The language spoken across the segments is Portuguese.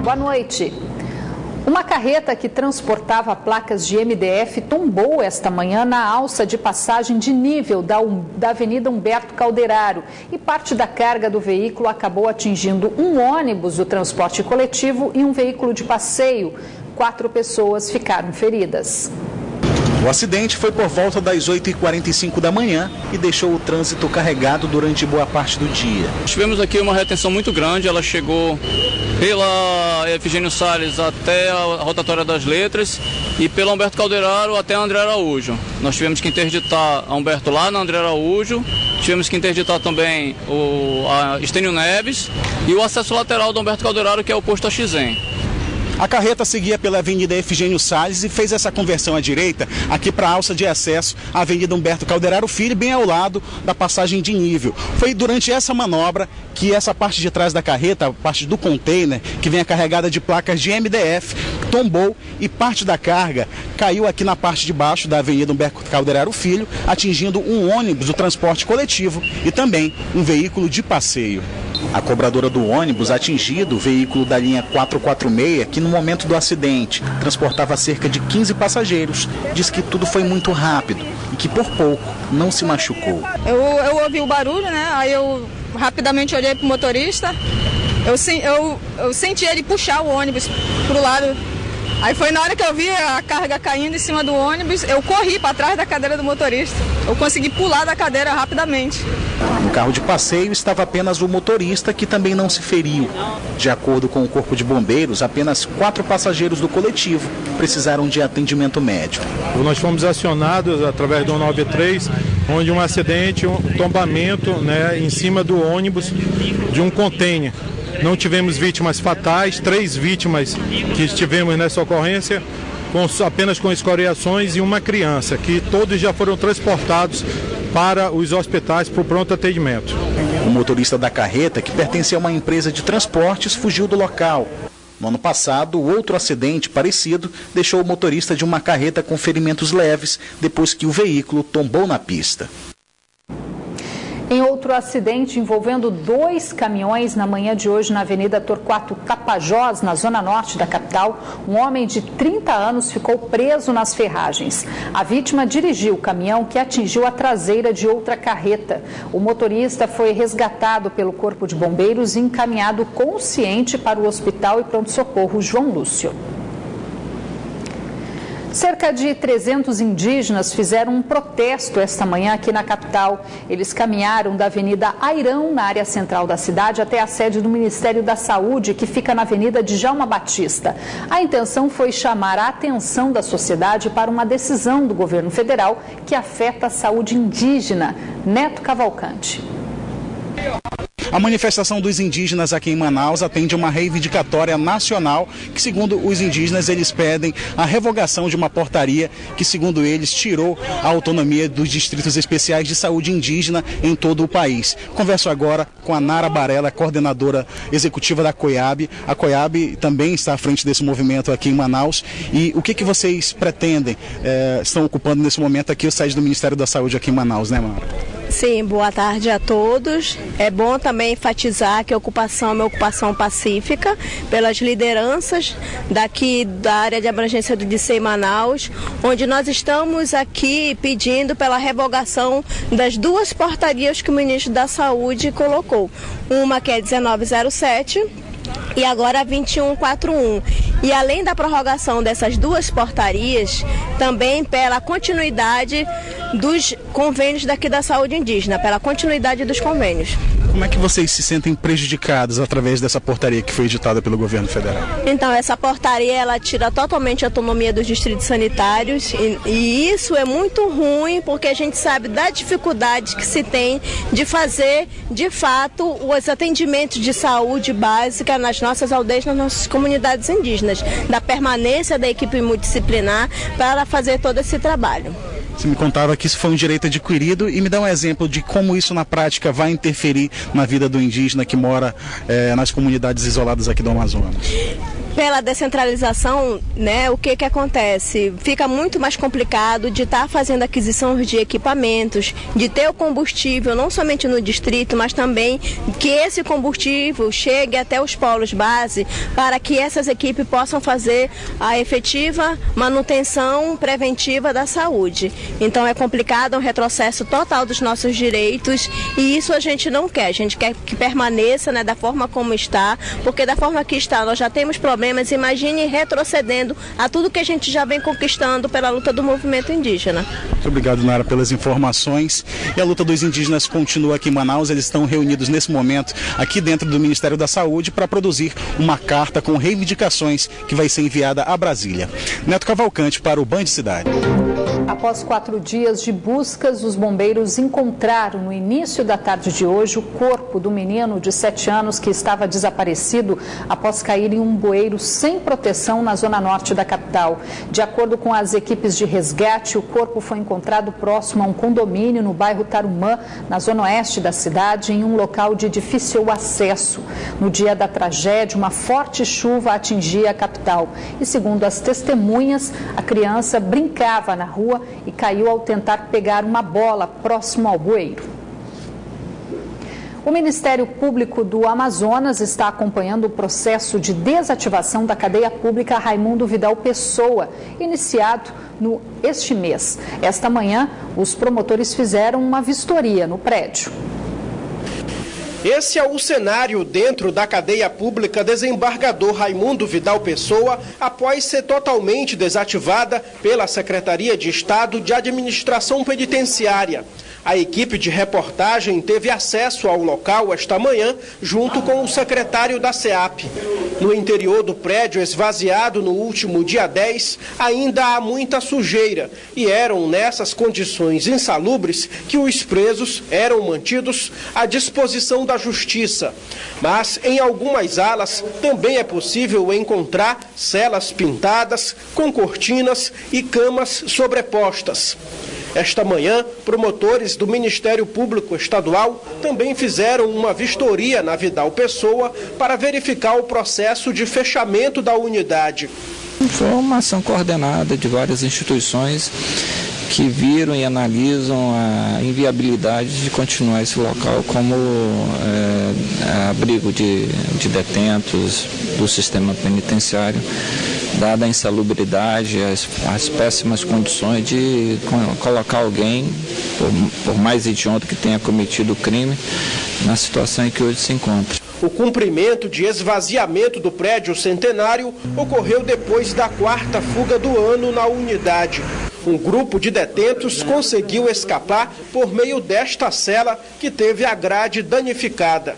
Boa noite. Uma carreta que transportava placas de MDF tombou esta manhã na alça de passagem de nível da Avenida Humberto Calderaro e parte da carga do veículo acabou atingindo um ônibus do transporte coletivo e um veículo de passeio. 4 pessoas ficaram feridas. O acidente foi por volta das 8h45 da manhã e deixou o trânsito carregado durante boa parte do dia. Tivemos aqui uma retenção muito grande, ela chegou pela Efigênio Salles até a Rotatória das Letras e pela Humberto Calderaro até a André Araújo. Nós tivemos que interditar a Humberto lá na André Araújo, tivemos que interditar também a Estênio Neves e o acesso lateral do Humberto Calderaro, que é o posto AXEM. A carreta seguia pela Avenida Efigênio Salles e fez essa conversão à direita aqui para a alça de acesso à Avenida Humberto Calderaro Filho, bem ao lado da passagem de nível. Foi durante essa manobra que essa parte de trás da carreta, a parte do container, que vem carregada de placas de MDF, tombou e parte da carga caiu aqui na parte de baixo da Avenida Humberto Calderaro Filho, atingindo um ônibus do transporte coletivo e também um veículo de passeio. A cobradora do ônibus atingido, o veículo da linha 446, que no momento do acidente transportava cerca de 15 passageiros, diz que tudo foi muito rápido e que por pouco não se machucou. Eu ouvi o barulho, né? Aí eu rapidamente olhei para o motorista, eu senti ele puxar o ônibus para o lado. Aí foi na hora que eu vi a carga caindo em cima do ônibus, eu corri para trás da cadeira do motorista. Eu consegui pular da cadeira rapidamente. No carro de passeio estava apenas o motorista, que também não se feriu. De acordo com o Corpo de Bombeiros, apenas 4 passageiros do coletivo precisaram de atendimento médico. Nós fomos acionados através do 93, onde um acidente, um tombamento, em cima do ônibus de um container. Não tivemos vítimas fatais, 3 vítimas que tivemos nessa ocorrência, apenas com escoriações, e uma criança, que todos já foram transportados para os hospitais para o pronto atendimento. O motorista da carreta, que pertence a uma empresa de transportes, fugiu do local. No ano passado, outro acidente parecido deixou o motorista de uma carreta com ferimentos leves depois que o veículo tombou na pista. Em outro acidente envolvendo 2 caminhões na manhã de hoje na Avenida Torquato Tapajós, na zona norte da capital, um homem de 30 anos ficou preso nas ferragens. A vítima dirigiu o caminhão que atingiu a traseira de outra carreta. O motorista foi resgatado pelo Corpo de Bombeiros e encaminhado consciente para o Hospital e Pronto-Socorro João Lúcio. Cerca de 300 indígenas fizeram um protesto esta manhã aqui na capital. Eles caminharam da Avenida Airão, na área central da cidade, até a sede do Ministério da Saúde, que fica na Avenida Djalma Batista. A intenção foi chamar a atenção da sociedade para uma decisão do governo federal que afeta a saúde indígena. Neto Cavalcante. A manifestação dos indígenas aqui em Manaus atende a uma reivindicatória nacional que, segundo os indígenas, eles pedem a revogação de uma portaria que, segundo eles, tirou a autonomia dos distritos especiais de saúde indígena em todo o país. Converso agora com a Nara Barela, coordenadora executiva da COIAB. A COIAB também está à frente desse movimento aqui em Manaus. E o que vocês pretendem, estão ocupando nesse momento aqui o sede do Ministério da Saúde aqui em Manaus, né, Nara? Sim, boa tarde a todos. É bom também enfatizar que a ocupação é uma ocupação pacífica pelas lideranças daqui da área de abrangência do DC Manaus, onde nós estamos aqui pedindo pela revogação das 2 portarias que o ministro da Saúde colocou. Uma que é 1907 e agora a 2141. E além da prorrogação dessas 2 portarias, também pela continuidade dos convênios daqui da saúde indígena, pela continuidade dos convênios. Como é que vocês se sentem prejudicados através dessa portaria que foi editada pelo governo federal? Então, essa portaria, ela tira totalmente a autonomia dos distritos sanitários e isso é muito ruim porque a gente sabe da dificuldade que se tem de fazer, de fato, os atendimentos de saúde básica nas nossas aldeias, nas nossas comunidades indígenas, da permanência da equipe multidisciplinar para fazer todo esse trabalho. Você me contava que isso foi um direito adquirido e me dá um exemplo de como isso na prática vai interferir na vida do indígena que mora nas comunidades isoladas aqui do Amazonas. pela descentralização, né, o que acontece? Fica muito mais complicado de estar fazendo aquisição de equipamentos, de ter o combustível não somente no distrito, mas também que esse combustível chegue até os polos base para que essas equipes possam fazer a efetiva manutenção preventiva da saúde. Então é complicado, é um retrocesso total dos nossos direitos e isso a gente não quer. A gente quer que permaneça, né, da forma como está, porque da forma que está nós já temos problemas, imagine retrocedendo a tudo que a gente já vem conquistando pela luta do movimento indígena. Muito obrigado, Nara, pelas informações. E a luta dos indígenas continua aqui em Manaus. Eles estão reunidos nesse momento aqui dentro do Ministério da Saúde para produzir uma carta com reivindicações que vai ser enviada a Brasília. Neto Cavalcante para o Band Cidade. Após 4 dias de buscas, os bombeiros encontraram no início da tarde de hoje o corpo do menino de 7 anos que estava desaparecido após cair em um bueiro sem proteção na zona norte da capital. De acordo com as equipes de resgate, o corpo foi encontrado próximo a um condomínio no bairro Tarumã, na zona oeste da cidade, em um local de difícil acesso. No dia da tragédia, uma forte chuva atingia a capital e, segundo as testemunhas, a criança brincava na rua e caiu ao tentar pegar uma bola próximo ao bueiro. O Ministério Público do Amazonas está acompanhando o processo de desativação da cadeia pública Raimundo Vidal Pessoa, iniciado este mês. Esta manhã, os promotores fizeram uma vistoria no prédio. Esse é o cenário dentro da cadeia pública Desembargador Raimundo Vidal Pessoa, após ser totalmente desativada pela Secretaria de Estado de Administração Penitenciária. A equipe de reportagem teve acesso ao local esta manhã, junto com o secretário da SEAP. No interior do prédio, esvaziado no último dia 10, ainda há muita sujeira, e eram nessas condições insalubres que os presos eram mantidos à disposição da Justiça. Mas em algumas alas também é possível encontrar celas pintadas, com cortinas e camas sobrepostas. Esta manhã, promotores do Ministério Público Estadual também fizeram uma vistoria na Vidal Pessoa para verificar o processo de fechamento da unidade. Foi uma ação coordenada de várias instituições que viram e analisam a inviabilidade de continuar esse local como abrigo de detentos do sistema penitenciário, dada a insalubridade, as péssimas condições de colocar alguém, por mais hediondo que tenha cometido o crime, na situação em que hoje se encontra. O cumprimento de esvaziamento do prédio Centenário ocorreu depois da 4ª fuga do ano na unidade. Um grupo de detentos conseguiu escapar por meio desta cela que teve a grade danificada.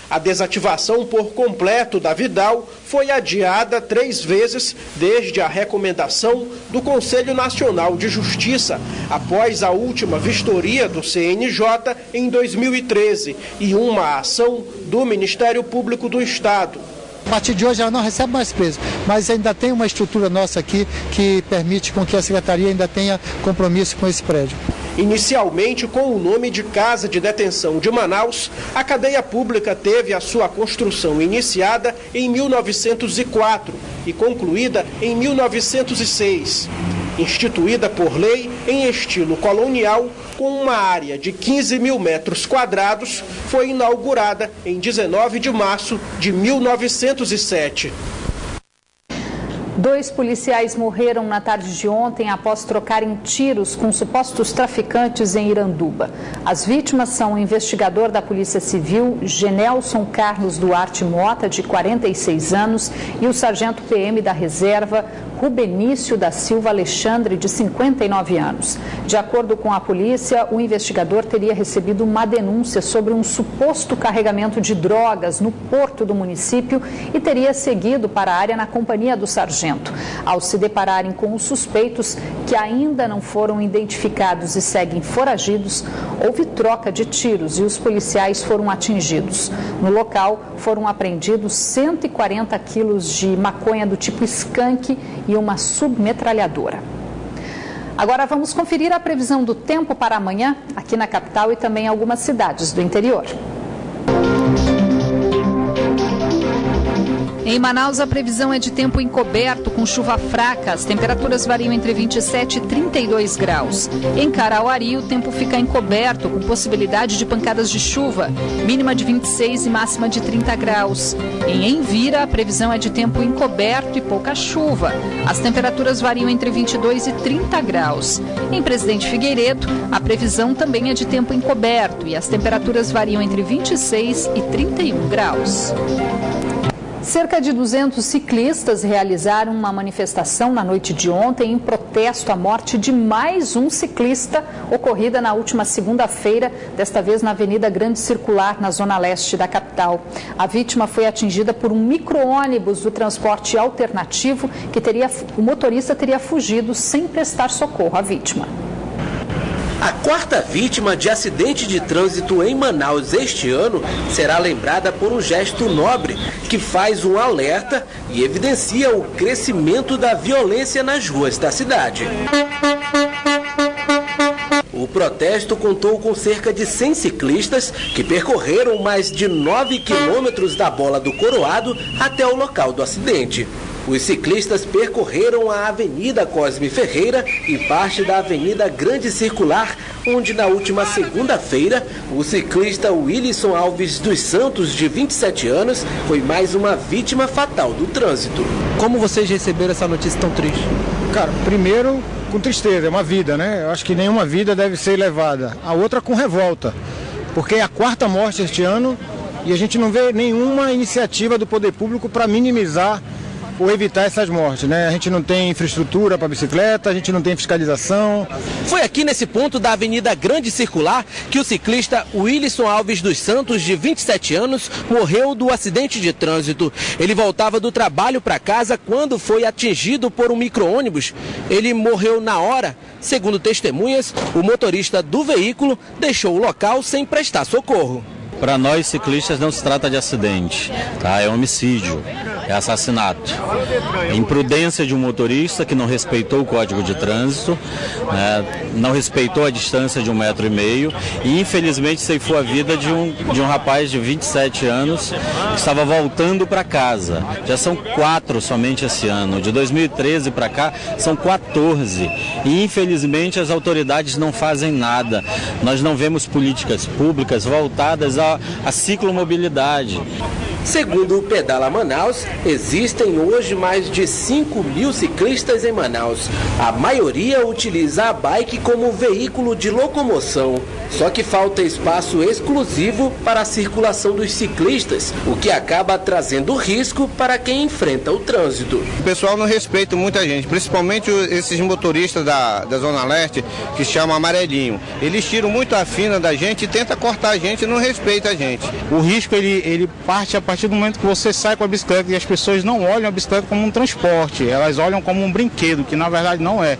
A desativação por completo da Vidal foi adiada 3 vezes desde a recomendação do Conselho Nacional de Justiça, após a última vistoria do CNJ em 2013 e uma ação do Ministério Público do Estado. A partir de hoje ela não recebe mais preso, mas ainda tem uma estrutura nossa aqui que permite com que a Secretaria ainda tenha compromisso com esse prédio. Inicialmente com o nome de Casa de Detenção de Manaus, a cadeia pública teve a sua construção iniciada em 1904 e concluída em 1906. Instituída por lei em estilo colonial, com uma área de 15 mil metros quadrados, foi inaugurada em 19 de março de 1907. 2 policiais morreram na tarde de ontem após trocarem tiros com supostos traficantes em Iranduba. As vítimas são o investigador da Polícia Civil, Genelson Carlos Duarte Mota, de 46 anos, e o sargento PM da Reserva, Rubenício da Silva Alexandre, de 59 anos. De acordo com a polícia, o investigador teria recebido uma denúncia sobre um suposto carregamento de drogas no porto do município e teria seguido para a área na companhia do sargento. Ao se depararem com os suspeitos, que ainda não foram identificados e seguem foragidos, houve troca de tiros e os policiais foram atingidos. No local, foram apreendidos 140 quilos de maconha do tipo skunk e uma submetralhadora. Agora vamos conferir a previsão do tempo para amanhã, aqui na capital e também em algumas cidades do interior. Em Manaus, a previsão é de tempo encoberto, com chuva fraca. As temperaturas variam entre 27 e 32 graus. Em Carauari, o tempo fica encoberto, com possibilidade de pancadas de chuva, mínima de 26 e máxima de 30 graus. Em Envira, a previsão é de tempo encoberto e pouca chuva. As temperaturas variam entre 22 e 30 graus. Em Presidente Figueiredo, a previsão também é de tempo encoberto e as temperaturas variam entre 26 e 31 graus. Cerca de 200 ciclistas realizaram uma manifestação na noite de ontem em protesto à morte de mais um ciclista, ocorrida na última segunda-feira, desta vez na Avenida Grande Circular, na zona leste da capital. A vítima foi atingida por um micro-ônibus do transporte alternativo que o motorista teria fugido sem prestar socorro à vítima. A quarta vítima de acidente de trânsito em Manaus este ano será lembrada por um gesto nobre que faz um alerta e evidencia o crescimento da violência nas ruas da cidade. O protesto contou com cerca de 100 ciclistas que percorreram mais de 9 quilômetros da Bola do Coroado até o local do acidente. Os ciclistas percorreram a Avenida Cosme Ferreira e parte da Avenida Grande Circular, onde na última segunda-feira o ciclista Willisson Alves dos Santos, de 27 anos, foi mais uma vítima fatal do trânsito. Como vocês receberam essa notícia tão triste? Cara, primeiro com tristeza, é uma vida, né? Eu acho que nenhuma vida deve ser levada. A outra com revolta, porque é a quarta morte este ano e a gente não vê nenhuma iniciativa do poder público para minimizar ou evitar essas mortes, né? A gente não tem infraestrutura para bicicleta, a gente não tem fiscalização. Foi aqui nesse ponto da Avenida Grande Circular que o ciclista Willisson Alves dos Santos, de 27 anos, morreu do acidente de trânsito. Ele voltava do trabalho para casa quando foi atingido por um micro-ônibus. Ele morreu na hora. Segundo testemunhas, o motorista do veículo deixou o local sem prestar socorro. Para nós ciclistas não se trata de acidente, tá? É homicídio, é assassinato. É imprudência de um motorista que não respeitou o Código de Trânsito, né? Não respeitou a distância de 1,5 metro e infelizmente ceifou a vida de um rapaz de 27 anos que estava voltando para casa. Já são 4 somente esse ano, de 2013 para cá são 14 e infelizmente as autoridades não fazem nada. Nós não vemos políticas públicas voltadas a ciclomobilidade. Segundo o Pedala Manaus, existem hoje mais de 5.000 ciclistas em Manaus. A maioria utiliza a bike como veículo de locomoção. Só que falta espaço exclusivo para a circulação dos ciclistas, o que acaba trazendo risco para quem enfrenta o trânsito. O pessoal não respeita muita gente, principalmente esses motoristas da Zona Leste, que chamam amarelinho. Eles tiram muito a fina da gente e tentam cortar a gente e não respeita a gente. O risco ele parte a partir do momento que você sai com a bicicleta e as pessoas não olham a bicicleta como um transporte, elas olham como um brinquedo, que na verdade não é.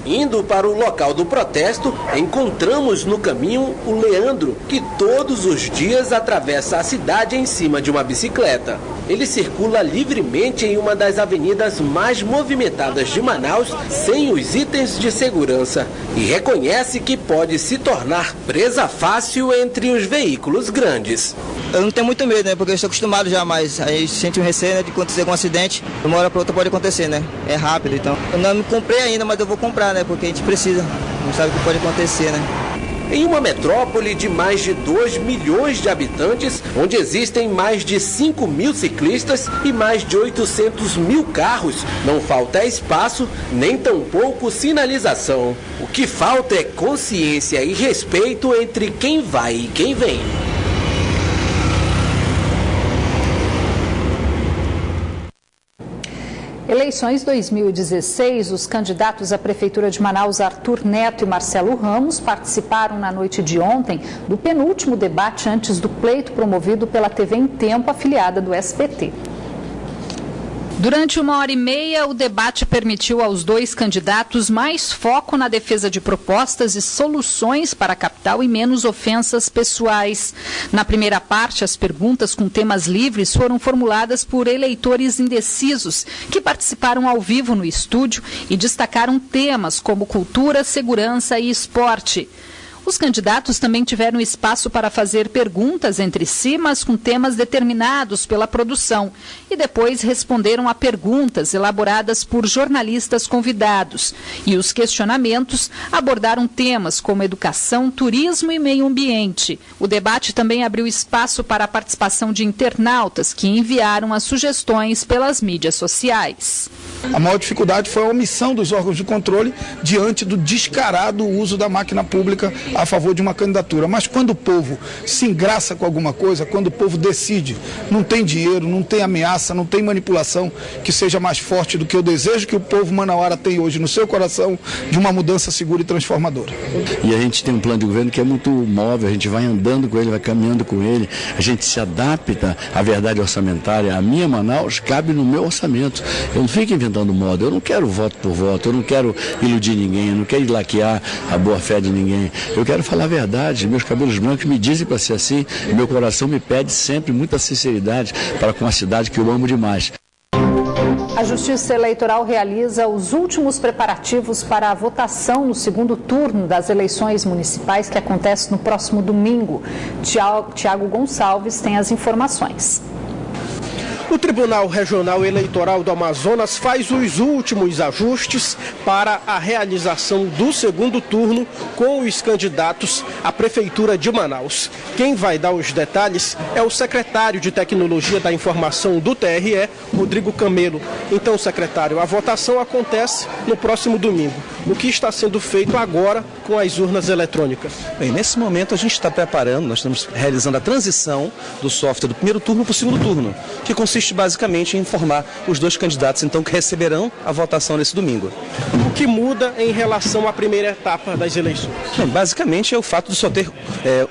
Indo para o local do protesto, encontramos no caminho o Leandro, que todos os dias atravessa a cidade em cima de uma bicicleta. Ele circula livremente em uma das avenidas mais movimentadas de Manaus, sem os itens de segurança, e reconhece que pode se tornar presa fácil entre os veículos grandes. Eu não tenho muito medo, né? Porque eu estou acostumado já, mas aí sente um receio, né, de acontecer algum acidente. De uma hora para outra pode acontecer, né? É rápido, então. Eu não me comprei ainda, mas eu vou comprar, né? Porque a gente precisa. Não sabe o que pode acontecer, né? Em uma metrópole de mais de 2 milhões de habitantes, onde existem mais de 5.000 ciclistas e mais de 800 mil carros, não falta espaço, nem tampouco sinalização. O que falta é consciência e respeito entre quem vai e quem vem. Eleições 2016, os candidatos à Prefeitura de Manaus, Arthur Neto e Marcelo Ramos, participaram na noite de ontem do penúltimo debate antes do pleito promovido pela TV em Tempo, afiliada do SBT. Durante 1h30, o debate permitiu aos dois candidatos mais foco na defesa de propostas e soluções para a capital e menos ofensas pessoais. Na primeira parte, as perguntas com temas livres foram formuladas por eleitores indecisos, que participaram ao vivo no estúdio e destacaram temas como cultura, segurança e esporte. Os candidatos também tiveram espaço para fazer perguntas entre si, mas com temas determinados pela produção, e depois responderam a perguntas elaboradas por jornalistas convidados. E os questionamentos abordaram temas como educação, turismo e meio ambiente. O debate também abriu espaço para a participação de internautas que enviaram as sugestões pelas mídias sociais. A maior dificuldade foi a omissão dos órgãos de controle diante do descarado uso da máquina pública a favor de uma candidatura. Mas quando o povo se engraça com alguma coisa, quando o povo decide, não tem dinheiro, não tem ameaça, não tem manipulação que seja mais forte do que o desejo que o povo manauara tem hoje no seu coração de uma mudança segura e transformadora. E a gente tem um plano de governo que é muito móvel, a gente vai andando com ele, vai caminhando com ele, a gente se adapta à verdade orçamentária. A minha Manaus cabe no meu orçamento. Eu não fico inventando moda, eu não quero voto por voto, eu não quero iludir ninguém, eu não quero laquear a boa-fé de ninguém. Eu quero falar a verdade, meus cabelos brancos me dizem para ser assim, e meu coração me pede sempre muita sinceridade para com a cidade que eu amo demais. A Justiça Eleitoral realiza os últimos preparativos para a votação no segundo turno das eleições municipais que acontece no próximo domingo. Tiago Gonçalves tem as informações. O Tribunal Regional Eleitoral do Amazonas faz os últimos ajustes para a realização do segundo turno com os candidatos à Prefeitura de Manaus. Quem vai dar os detalhes é o secretário de Tecnologia da Informação do TRE, Rodrigo Camelo. Então, secretário, a votação acontece no próximo domingo. O que está sendo feito agora com as urnas eletrônicas? Bem, nesse momento a gente está preparando, nós estamos realizando a transição do software do primeiro turno para o segundo turno, que consiste basicamente em informar os dois candidatos, então, que receberão a votação nesse domingo. O que muda em relação à primeira etapa das eleições? Bem, basicamente é o fato de só ter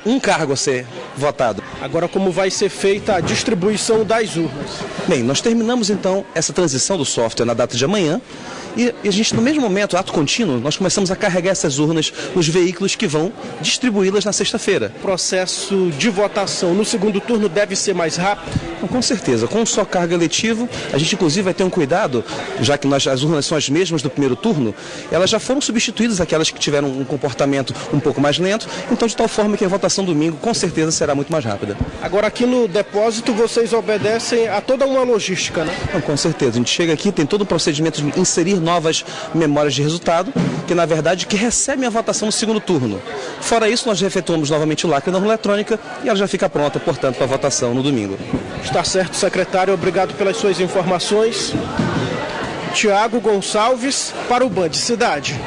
um cargo a ser votado. Agora, como vai ser feita a distribuição das urnas? Bem, nós terminamos então essa transição do software na data de amanhã. E a gente, no mesmo momento, ato contínuo, nós começamos a carregar essas urnas nos veículos que vão distribuí-las na sexta-feira. O processo de votação no segundo turno deve ser mais rápido? Com certeza, com um só cargo eletivo, a gente inclusive vai ter um cuidado, já que as urnas são as mesmas do primeiro turno, elas já foram substituídas aquelas que tiveram um comportamento um pouco mais lento, então de tal forma que a votação domingo com certeza será muito mais rápida. Agora aqui no depósito vocês obedecem a toda uma logística, né? Não, com certeza, a gente chega aqui, tem todo um procedimento de inserir novas memórias de resultado, que na verdade que recebem a votação no segundo turno. Fora isso, nós efetuamos novamente o lacre na urna eletrônica e ela já fica pronta, portanto, para a votação no domingo. Está certo, secretário. Obrigado pelas suas informações. Tiago Gonçalves para o Band Cidade.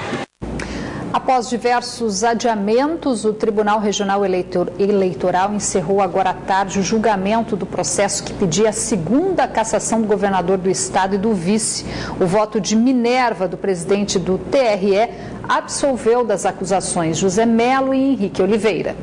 Após diversos adiamentos, o Tribunal Regional Eleitoral encerrou agora à tarde o julgamento do processo que pedia a segunda cassação do governador do estado e do vice. O voto de Minerva, do presidente do TRE, absolveu das acusações José Melo e Henrique Oliveira.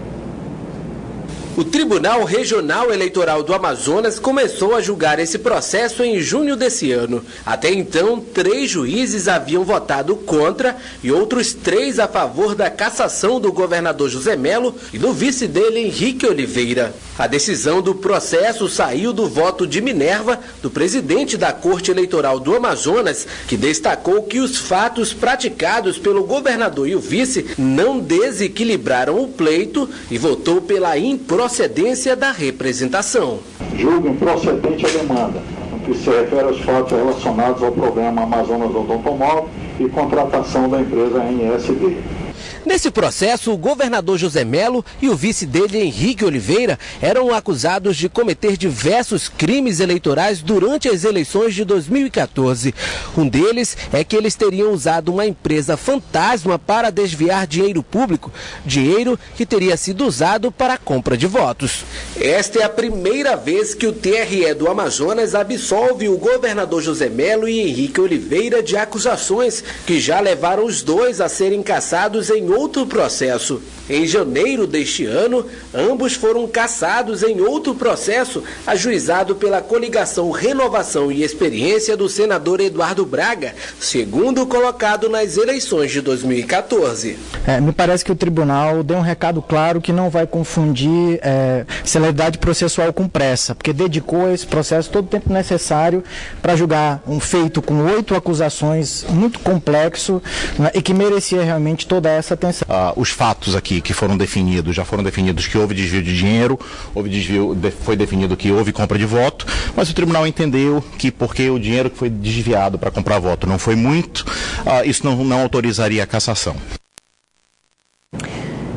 O Tribunal Regional Eleitoral do Amazonas começou a julgar esse processo em junho desse ano. Até então, 3 juízes haviam votado contra e outros 3 a favor da cassação do governador José Melo e do vice dele, Henrique Oliveira. A decisão do processo saiu do voto de Minerva, do presidente da Corte Eleitoral do Amazonas, que destacou que os fatos praticados pelo governador e o vice não desequilibraram o pleito e votou pela improcedência da representação. Julgo improcedente a demanda, no que se refere aos fatos relacionados ao programa Amazonas Odontomóvel e contratação da empresa NSD. Nesse processo, o governador José Melo e o vice dele, Henrique Oliveira, eram acusados de cometer diversos crimes eleitorais durante as eleições de 2014. Um deles é que eles teriam usado uma empresa fantasma para desviar dinheiro público, dinheiro que teria sido usado para a compra de votos. Esta é a primeira vez que o TRE do Amazonas absolve o governador José Melo e Henrique Oliveira de acusações que já levaram os dois a serem cassados em outro processo. Em janeiro deste ano, ambos foram cassados em outro processo ajuizado pela coligação Renovação e Experiência do senador Eduardo Braga, segundo colocado nas eleições de 2014. Me parece que o tribunal deu um recado claro que não vai confundir celeridade processual com pressa, porque dedicou a esse processo todo o tempo necessário para julgar um feito com 8 acusações muito complexo, né, e que merecia realmente toda essa atenção. atenção. Os fatos aqui que foram definidos, já foram definidos que houve desvio de dinheiro, foi definido que houve compra de voto, mas o tribunal entendeu que porque o dinheiro que foi desviado para comprar voto não foi muito, isso não autorizaria a cassação.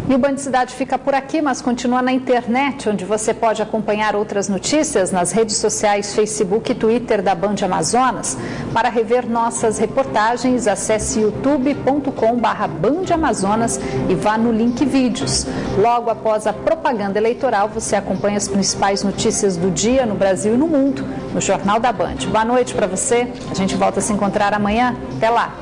E o Band Cidade fica por aqui, mas continua na internet, onde você pode acompanhar outras notícias nas redes sociais Facebook e Twitter da Band Amazonas. Para rever nossas reportagens, acesse youtube.com/bandamazonas e vá no link vídeos. Logo após a propaganda eleitoral, você acompanha as principais notícias do dia no Brasil e no mundo, no Jornal da Band. Boa noite para você, a gente volta a se encontrar amanhã. Até lá!